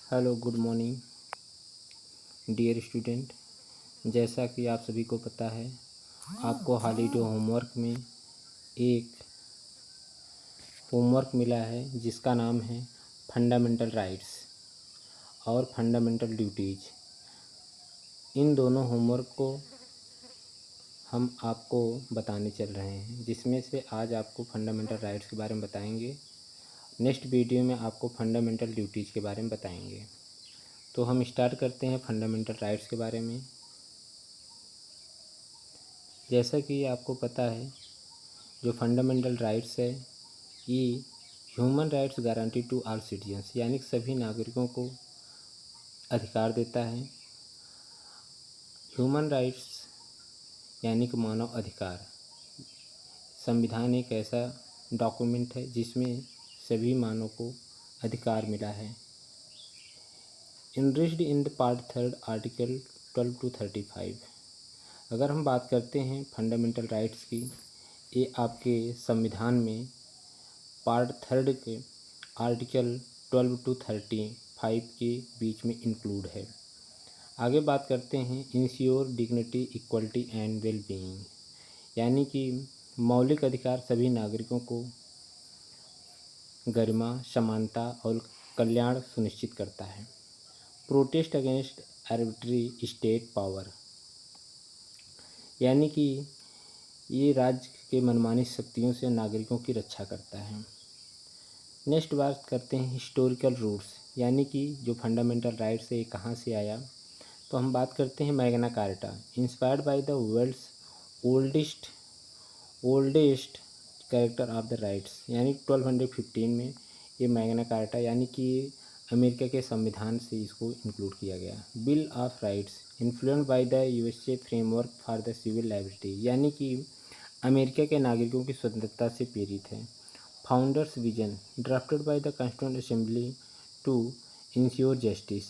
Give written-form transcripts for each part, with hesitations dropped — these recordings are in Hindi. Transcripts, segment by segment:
Hello, good morning dear student. जैसा कि आप सभी को पता है, आपको हॉलीडे होमवर्क में एक होमवर्क मिला है जिसका नाम है फंडामेंटल राइट्स और फंडामेंटल ड्यूटीज़। इन दोनों होमवर्क को हम आपको बताने चल रहे हैं, जिसमें से आज आपको फंडामेंटल राइट्स के बारे में बताएंगे। नेक्स्ट वीडियो में आपको फंडामेंटल ड्यूटीज़ के बारे में बताएंगे। तो हम स्टार्ट करते हैं फंडामेंटल राइट्स के बारे में। जैसा कि आपको पता है, जो फंडामेंटल राइट्स है ये human rights guarantee to all citizens, यानी सभी नागरिकों को अधिकार देता है। ह्यूमन राइट्स यानी कि मानव अधिकार। संविधान एक ऐसा डॉक्यूमेंट है जिसमें सभी मानव को अधिकार मिला है। Enriched in the part 3 article 12 to 35। अगर हम बात करते हैं फंडामेंटल राइट्स की, ये आपके संविधान में पार्ट 3 के आर्टिकल 12 to 35 के बीच में इंक्लूड है। आगे बात करते हैं ensure dignity, equality and well being, यानी कि मौलिक अधिकार सभी नागरिकों को गरिमा, समानता और कल्याण सुनिश्चित करता है। Protest against arbitrary state power, यानी कि ये राज्य के मनमानी शक्तियों से नागरिकों की रक्षा करता है। नेक्स्ट बात करते हैं हिस्टोरिकल रूट्स, यानी कि जो फंडामेंटल राइट्स है ये कहाँ से आया। तो हम बात करते हैं Magna Carta, inspired by the world's oldest character of the rights, यानी 1215 में ये मैग्ना कार्टा यानी कि अमेरिका के संविधान से इसको इंक्लूड किया गया। Bill of rights influenced by the USA framework for the civil liability, यानी कि अमेरिका के नागरिकों की स्वतंत्रता से प्रेरित है। Founders vision drafted by the constituent assembly to ensure justice,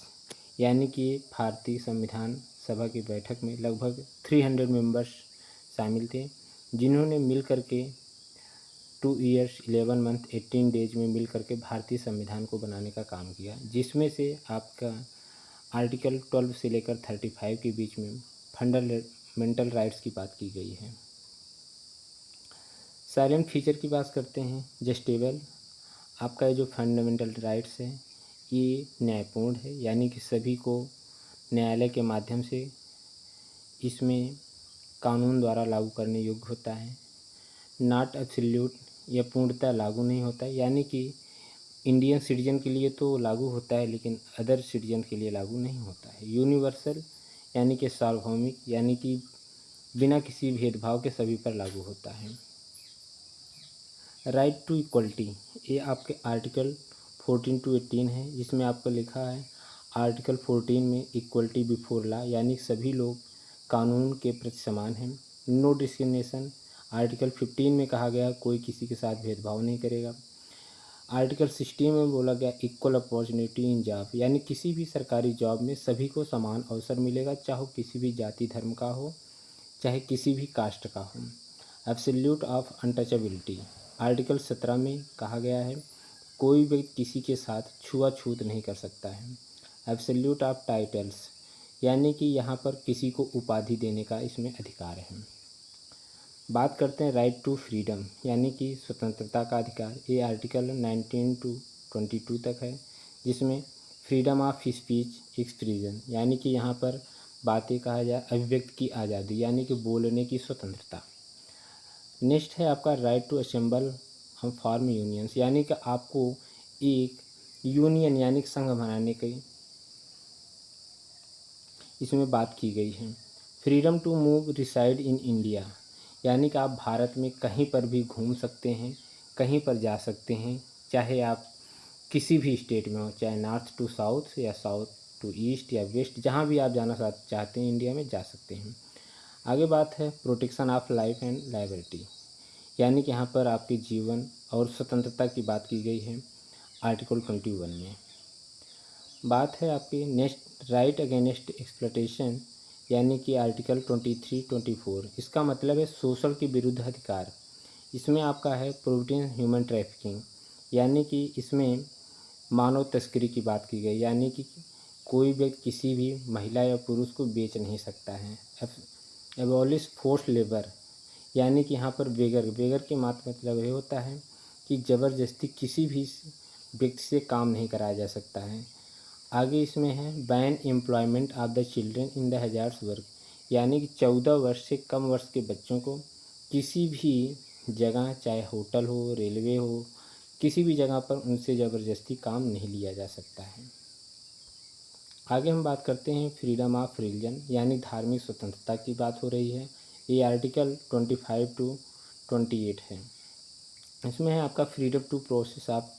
यानी कि भारतीय संविधान सभा की बैठक में लगभग 300 मेंबर्स शामिल थे, जिन्होंने मिल करके 2 years 11 month 18 days में मिल करके भारतीय संविधान को बनाने का काम किया, जिसमें से आपका आर्टिकल 12 से लेकर 35 के बीच में फंडामेंटल राइट्स की बात की गई है। साइलेंट फीचर की बात करते हैं। जस्टेबल, आपका जो फंडामेंटल राइट्स है ये न्यायपूर्ण है, यानी कि सभी को न्यायालय के माध्यम से इसमें कानून द्वारा लागू करने योग्य होता है। नॉट एब्सोल्यूट, यह पूर्णतः लागू नहीं होता है, यानी कि इंडियन सिटीजन के लिए तो लागू होता है लेकिन अदर सिटीजन के लिए लागू नहीं होता है। यूनिवर्सल, यानी कि सार्वभौमिक, यानी कि बिना किसी भेदभाव के सभी पर लागू होता है। राइट टू इक्वलिटी, ये आपके आर्टिकल 14 to 18 है, जिसमें आपको लिखा है आर्टिकल 14 में इक्वलिटी बिफोर लॉ, यानी सभी लोग कानून के प्रति समान हैं। नो डिस्क्रिमिनेशन, आर्टिकल 15 में कहा गया कोई किसी के साथ भेदभाव नहीं करेगा। आर्टिकल 16 में बोला गया इक्वल अपॉर्चुनिटी इन जॉब, यानी किसी भी सरकारी जॉब में सभी को समान अवसर मिलेगा, चाहे किसी भी जाति धर्म का हो, चाहे किसी भी कास्ट का हो। एब्सोल्यूट ऑफ अनटचेबिलिटी, आर्टिकल 17 में कहा गया है कोई भी किसी के साथ छुआछूत नहीं कर सकता है। एब्सोल्यूट ऑफ टाइटल्स, यानी कि यहाँ पर किसी को उपाधि देने का इसमें अधिकार है। बात करते हैं राइट टू फ्रीडम, यानी कि स्वतंत्रता का अधिकार। ये आर्टिकल 19 to 22 तक है, जिसमें फ्रीडम ऑफ स्पीच एक्सप्रेशन, यानी कि यहाँ पर बातें कहा जाए, अभिव्यक्ति की आज़ादी, यानी कि बोलने की स्वतंत्रता। नेक्स्ट है आपका राइट टू असेंबल हम फॉर्म यूनियंस, यानी कि आपको एक यूनियन यानी कि संघ बनाने की इसमें बात की गई है। Freedom to move reside in India, यानी कि आप भारत में कहीं पर भी घूम सकते हैं, कहीं पर जा सकते हैं, चाहे आप किसी भी स्टेट में हो, चाहे नॉर्थ टू साउथ या साउथ टू ईस्ट या वेस्ट, जहाँ भी आप जाना चाहते हैं इंडिया में जा सकते हैं। आगे बात है protection of life and liability, यानी कि यहाँ पर आपके जीवन और स्वतंत्रता की बात की गई है आर्टिकल 21 में। बात है आपकी नेक्स्ट राइट अगेंस्ट एक्सप्लॉयटेशन, यानी कि आर्टिकल 23-24। इसका मतलब है शोषण के विरुद्ध अधिकार। इसमें आपका है प्रिवेंटिंग ह्यूमन ट्रैफिकिंग, यानी कि इसमें मानव तस्करी की बात की गई, यानी कि कोई व्यक्ति किसी भी महिला या पुरुष को बेच नहीं सकता है। एबॉलिश फोर्स लेबर, यानी कि यहाँ पर बेगर के मतलब ये होता है कि ज़बरदस्ती किसी भी व्यक्ति से काम नहीं कराया जा सकता है। आगे इसमें है ban employment of the children in the hazardous work, यानी कि 14 वर्ष से कम वर्ष के बच्चों को किसी भी जगह, चाहे होटल हो, रेलवे हो, किसी भी जगह पर उनसे ज़बरदस्ती काम नहीं लिया जा सकता है। आगे हम बात करते हैं फ्रीडम ऑफ रिलीजन, यानी धार्मिक स्वतंत्रता की बात हो रही है। ये आर्टिकल 25 to 28 है। इसमें है आपका freedom to process of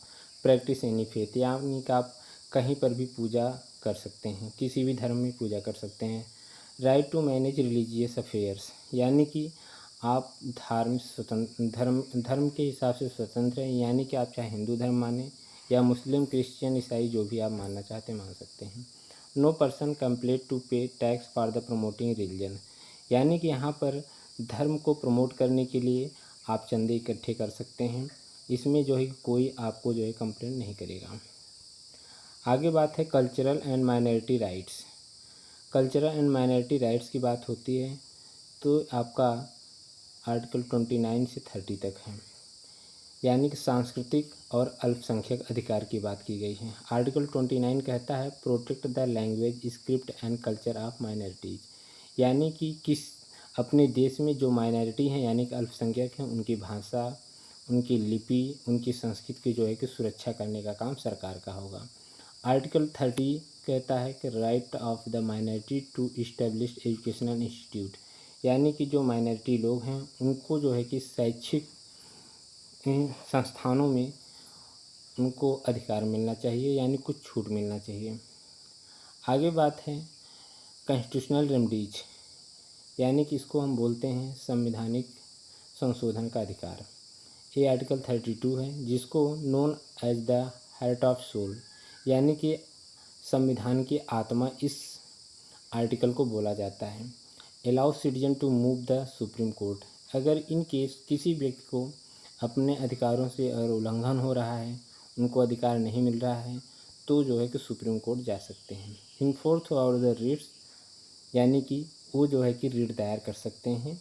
practice any faith, यानी कि आप कहीं पर भी पूजा कर सकते हैं, किसी भी धर्म में पूजा कर सकते हैं। Right to manage religious affairs, यानी कि आप धर्म के हिसाब से स्वतंत्र हैं, यानी कि आप चाहे हिंदू धर्म माने या मुस्लिम, क्रिश्चियन, ईसाई, जो भी आप मानना चाहते हैं मान सकते हैं। नो पर्सन कंप्लेट टू पे tax for the promoting religion, यानी कि यहाँ पर धर्म को प्रमोट करने के लिए आप चंदे इकट्ठे कर सकते हैं। इसमें जो है कोई आपको जो है कंप्लेंट नहीं करेगा। आगे बात है cultural and minority rights. Cultural and minority rights की बात होती है तो आपका आर्टिकल 29 से 30 तक है, यानी कि सांस्कृतिक और अल्पसंख्यक अधिकार की बात की गई है। आर्टिकल 29 कहता है protect the language, script and culture of minorities, यानी कि किस अपने देश में जो माइनॉरिटी हैं यानी कि अल्पसंख्यक हैं, उनकी भाषा, उनकी लिपि, उनकी संस्कृति की जो है कि सुरक्षा करने का काम सरकार का होगा। आर्टिकल 30 कहता है कि right of the minority to establish educational institute, यानी कि जो माइनॉरिटी लोग हैं उनको जो है कि शैक्षिक संस्थानों में उनको अधिकार मिलना चाहिए, यानी कुछ छूट मिलना चाहिए। आगे बात है कॉन्स्टिट्यूशनल रेमेडीज, यानी कि इसको हम बोलते हैं संवैधानिक संशोधन का अधिकार। ये आर्टिकल 32 है, जिसको known as the heart of soul, यानी कि संविधान की आत्मा इस आर्टिकल को बोला जाता है। Allow citizen to move the supreme court, अगर इन केस किसी व्यक्ति को अपने अधिकारों से अगर उल्लंघन हो रहा है, उनको अधिकार नहीं मिल रहा है, तो जो है कि सुप्रीम कोर्ट जा सकते हैं। इन्फोर्स और द रिट्स, यानी कि वो जो है कि रिट दायर कर सकते हैं।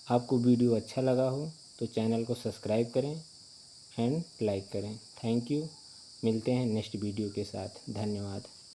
आपको वीडियो अच्छा लगा हो तो चैनल को सब्सक्राइब करें एंड लाइक करें। Thank you. मिलते हैं नेक्स्ट वीडियो के साथ। धन्यवाद।